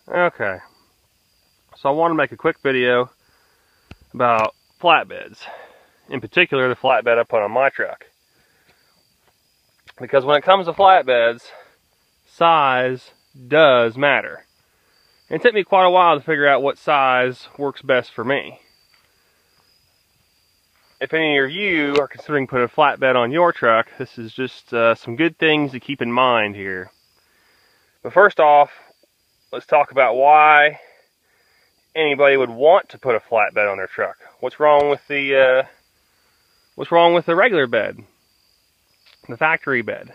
Okay, so I want to make a quick video about flatbeds, in particular the flatbed I put on my truck. Because when it comes to flatbeds, size does matter. And it took me quite a while to figure out what size works best for me. If any of you are considering putting a flatbed on your truck, this is just some good things to keep in mind here. But first off, let's talk about why anybody would want to put a flatbed on their truck. What's wrong with the regular bed, the factory bed?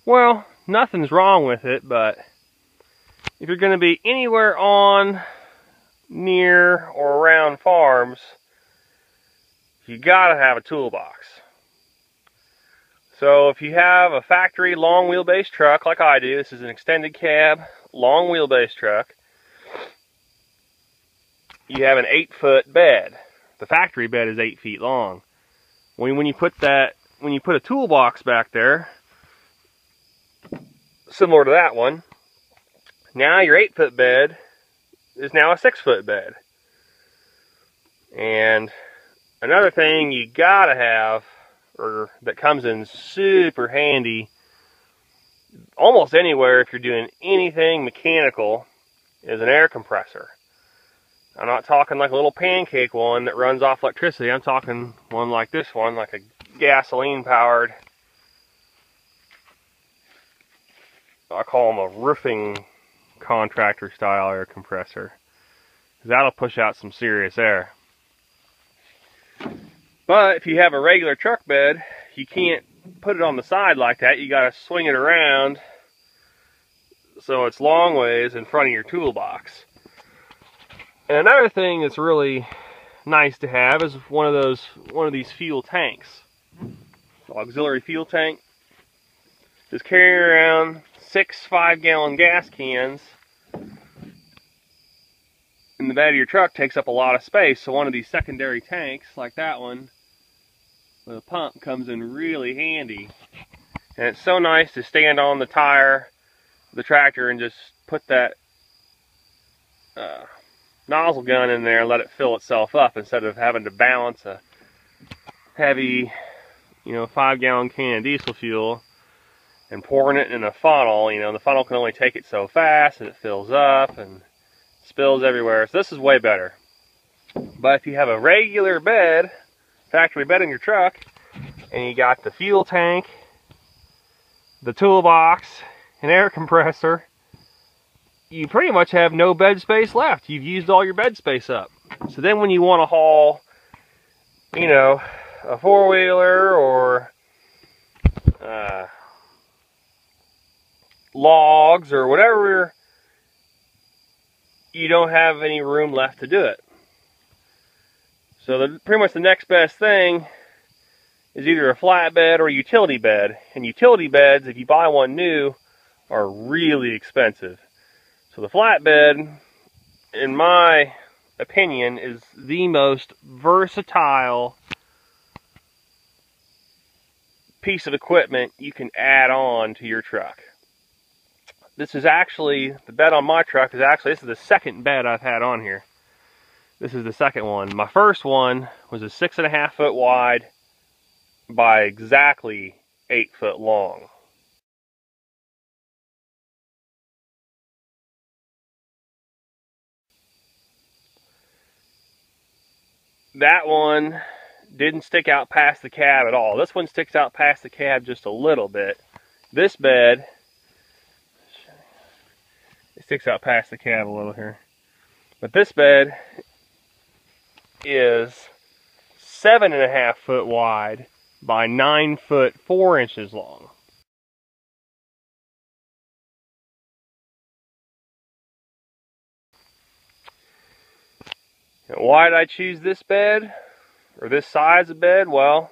Well, nothing's wrong with it, but if you're going to be anywhere on, near, or around farms, you gotta have a toolbox. So if you have a factory long wheelbase truck like I do, this is an extended cab long wheelbase truck, you have an 8-foot bed. The factory bed is 8 feet long. When you put a toolbox back there, similar to that one, now your 8-foot bed is now a 6-foot bed. And another thing you gotta have, or that comes in super handy almost anywhere if you're doing anything mechanical, is an air compressor. I'm not talking like a little pancake one that runs off electricity. I'm talking one like this one, like a gasoline powered, I call them a roofing contractor style air compressor. That'll push out some serious air. But if you have a regular truck bed, you can't put it on the side like that. You gotta swing it around so it's long ways in front of your toolbox. And another thing that's really nice to have is one of these fuel tanks. Auxiliary fuel tank. Just carry around 6 5-gallon gas cans. And the bed of your truck takes up a lot of space, so one of these secondary tanks like that one with a pump comes in really handy. And it's so nice to stand on the tire of the tractor and just put that nozzle gun in there and let it fill itself up instead of having to balance a heavy 5-gallon can of diesel fuel and pouring it in a funnel. The funnel can only take it so fast and it fills up and spills everywhere. So this is way better. But if you have a regular bed, factory bed in your truck, and you got the fuel tank, the toolbox, an air compressor, you pretty much have no bed space left. You've used all your bed space up. So then when you want to haul, a four-wheeler or logs or whatever, you don't have any room left to do it. So pretty much the next best thing is either a flatbed or a utility bed. And utility beds, if you buy one new, are really expensive. So the flatbed, in my opinion, is the most versatile piece of equipment you can add on to your truck. This is actually, the bed on my truck is actually, this is the second bed I've had on here. This is the second one. My first one was a 6.5 foot wide by exactly 8 foot long. That one didn't stick out past the cab at all. This one sticks out past the cab just a little bit. This bed, it sticks out past the cab a little here. But this bed is 7.5 foot wide by 9 foot 4 inches long. And why did I choose this bed, or this size of bed? Well,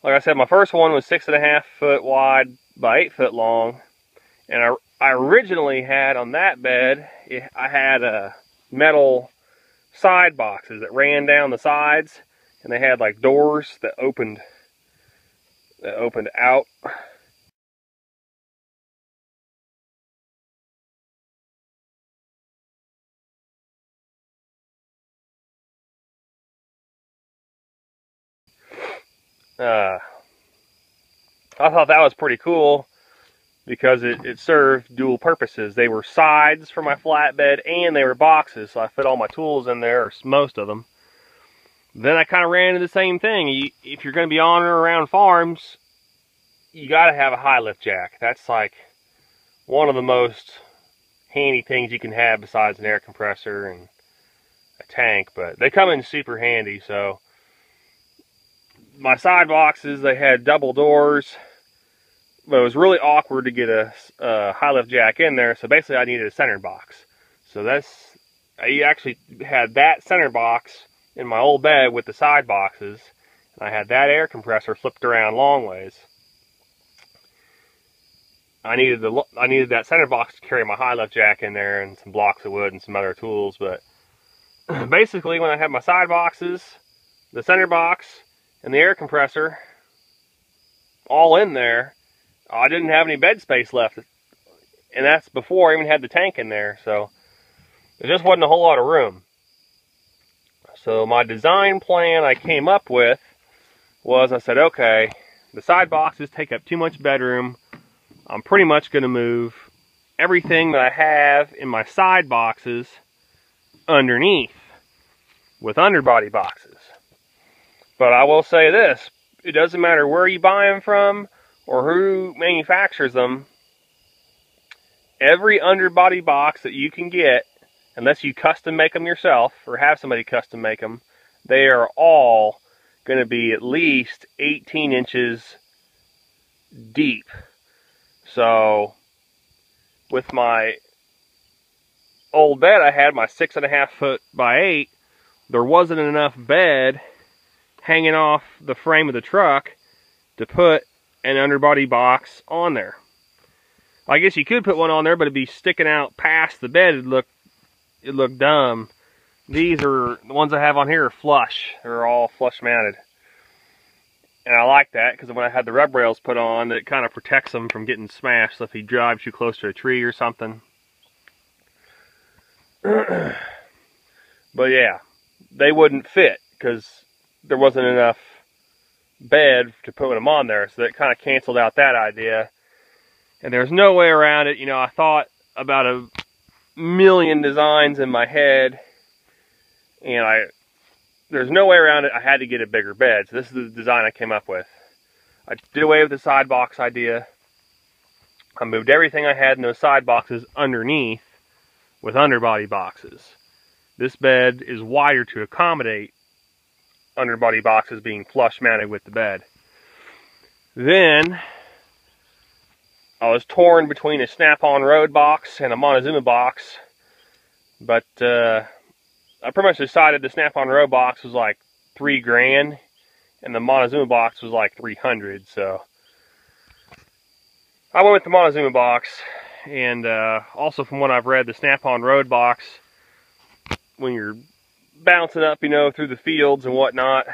like I said, my first one was 6.5 foot wide by 8 foot long, and I originally had on that bed, I had metal side boxes that ran down the sides, and they had like doors that opened out. I thought that was pretty cool because it served dual purposes. They were sides for my flatbed and they were boxes, so I fit all my tools in there, or most of them. Then I kind of ran into the same thing. If you're going to be on or around farms, you got to have a high lift jack. That's like one of the most handy things you can have besides an air compressor and a tank, but they come in super handy. So my side boxes, they had double doors, but it was really awkward to get a high lift jack in there, so basically I needed a center box. So I actually had that center box in my old bed with the side boxes, and I had that air compressor flipped around long ways. I needed that center box to carry my high lift jack in there and some blocks of wood and some other tools, but basically when I had my side boxes, the center box, and the air compressor all in there, I didn't have any bed space left, and that's before I even had the tank in there, so there just wasn't a whole lot of room. So my design plan I came up with was, I said, okay, the side boxes take up too much bedroom. I'm pretty much going to move everything that I have in my side boxes underneath with underbody boxes. But I will say this, it doesn't matter where you buy them from or who manufactures them. Every underbody box that you can get, unless you custom make them yourself or have somebody custom make them, they are all going to be at least 18 inches deep. So with my old bed, I had my 6.5 foot by 8. There wasn't enough bed hanging off the frame of the truck to put an underbody box on there. I guess you could put one on there, but it'd be sticking out past the bed. It'd look dumb. These are the ones I have on here are flush. They're all flush mounted, and I like that because when I had the rub rails put on, it kind of protects them from getting smashed. So if he drives too close to a tree or something. But yeah, they wouldn't fit because there wasn't enough bed to put them on there, so that kind of canceled out that idea. And there's no way around it. You know, I thought about a million designs in my head, and there's no way around it. I had to get a bigger bed, so this is the design I came up with. I did away with the side box idea. I moved everything I had in those side boxes underneath with underbody boxes. This bed is wider to accommodate underbody boxes being flush mounted with the bed. Then I was torn between a Snap-on Road box and a Montezuma box, but I pretty much decided the Snap-on Road box was like $3 grand and the Montezuma box was like $300, so I went with the Montezuma box. And also from what I've read, the Snap-on Road box, when you're bouncing up, you know, through the fields and whatnot,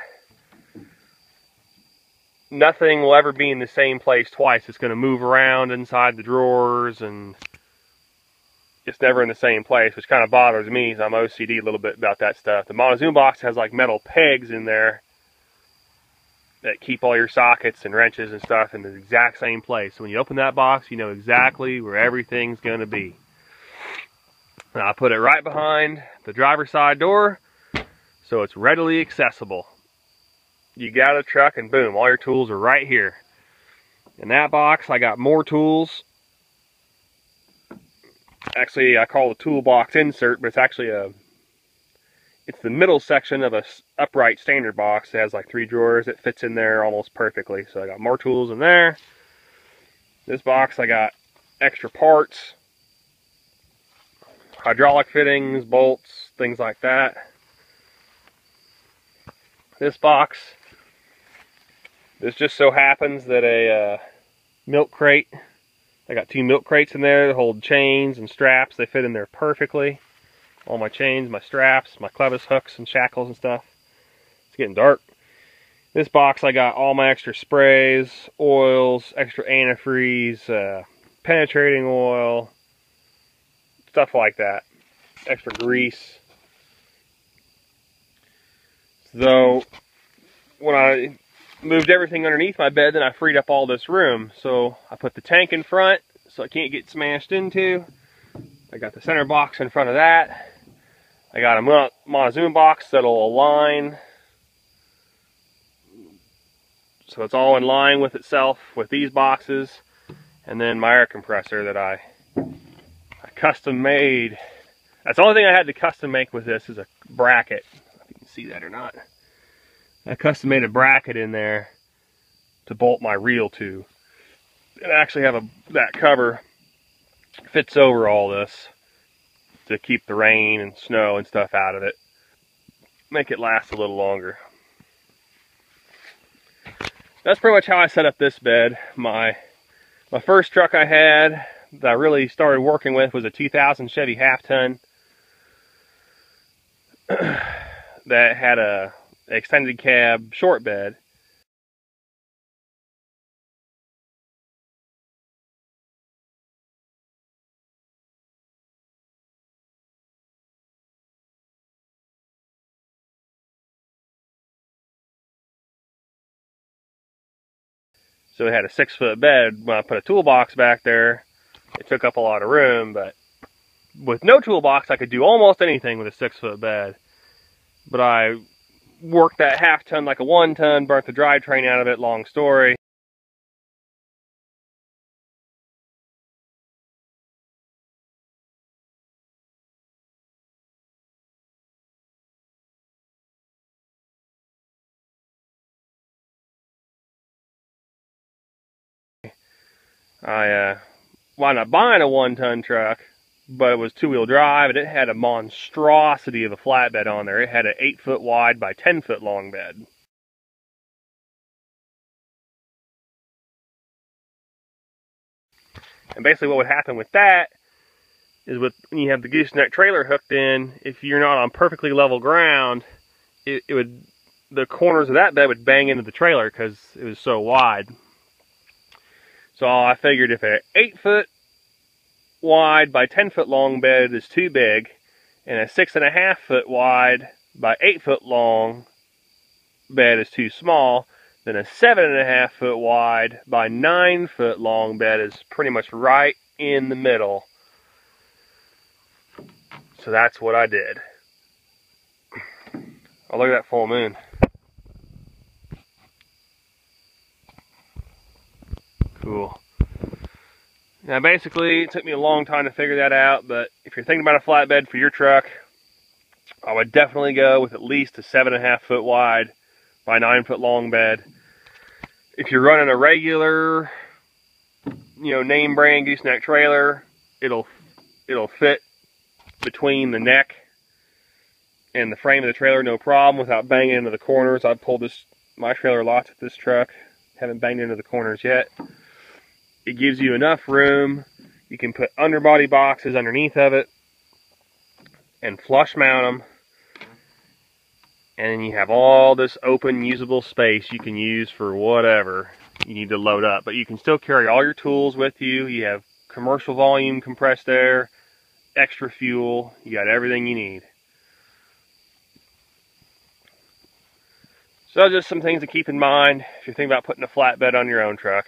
nothing will ever be in the same place twice. It's going to move around inside the drawers, and it's never in the same place, which kind of bothers me, because I'm OCD a little bit about that stuff. The Montezuma box has like metal pegs in there that keep all your sockets and wrenches and stuff in the exact same place. So when you open that box, you know exactly where everything's going to be. And I put it right behind the driver's side door, so it's readily accessible. You get out of the truck and boom, all your tools are right here. In that box, I got more tools. Actually, I call it a Toolbox Insert, but it's actually it's the middle section of a upright standard box. It has like 3 drawers. It fits in there almost perfectly. So I got more tools in there. This box, I got extra parts, hydraulic fittings, bolts, things like that. This box, this just so happens that a milk crate, I got 2 milk crates in there that hold chains and straps. They fit in there perfectly. All my chains, my straps, my clevis hooks and shackles and stuff. It's getting dark. This box, I got all my extra sprays, oils, extra antifreeze, penetrating oil, stuff like that. Extra grease. So when I moved everything underneath my bed, then I freed up all this room. So I put the tank in front so it can't get smashed into. I got the center box in front of that. I got a Montezuma box that'll align so it's all in line with itself with these boxes. And then my air compressor that I custom made. That's the only thing I had to custom make with this is a bracket. I don't know if you can see that or not. I custom made a bracket in there to bolt my reel to. And I actually have that cover fits over all this to keep the rain and snow and stuff out of it. Make it last a little longer. That's pretty much how I set up this bed. My first truck I had that I really started working with was a 2000 Chevy half-ton that had a extended cab short bed. So it had a 6-foot bed. When I put a toolbox back there, it took up a lot of room, but with no toolbox, I could do almost anything with a 6-foot bed. But I worked that half-ton like a 1-ton, burnt the drivetrain out of it, long story. I wound up buying a 1-ton truck, but it was 2-wheel drive, and it had a monstrosity of a flatbed on there. It had an 8-foot wide by 10-foot long bed. And basically what would happen with that is when you have the gooseneck trailer hooked in, if you're not on perfectly level ground, the corners of that bed would bang into the trailer because it was so wide. So I figured if an 8-foot wide by 10-foot long bed is too big, and a 6.5-foot wide by 8-foot long bed is too small, then a 7.5-foot wide by 9-foot long bed is pretty much right in the middle. So that's what I did. Oh, look at that full moon. Cool. Now basically, it took me a long time to figure that out, but if you're thinking about a flatbed for your truck, I would definitely go with at least a 7.5-foot wide by 9-foot long bed. If you're running a regular, name brand gooseneck trailer, it'll fit between the neck and the frame of the trailer, no problem, without banging into the corners. I've pulled my trailer lots with this truck, haven't banged into the corners yet. It gives you enough room. You can put underbody boxes underneath of it and flush mount them. And then you have all this open, usable space you can use for whatever you need to load up. But you can still carry all your tools with you. You have commercial volume compressed air, extra fuel. You got everything you need. So just some things to keep in mind if you're thinking about putting a flatbed on your own truck.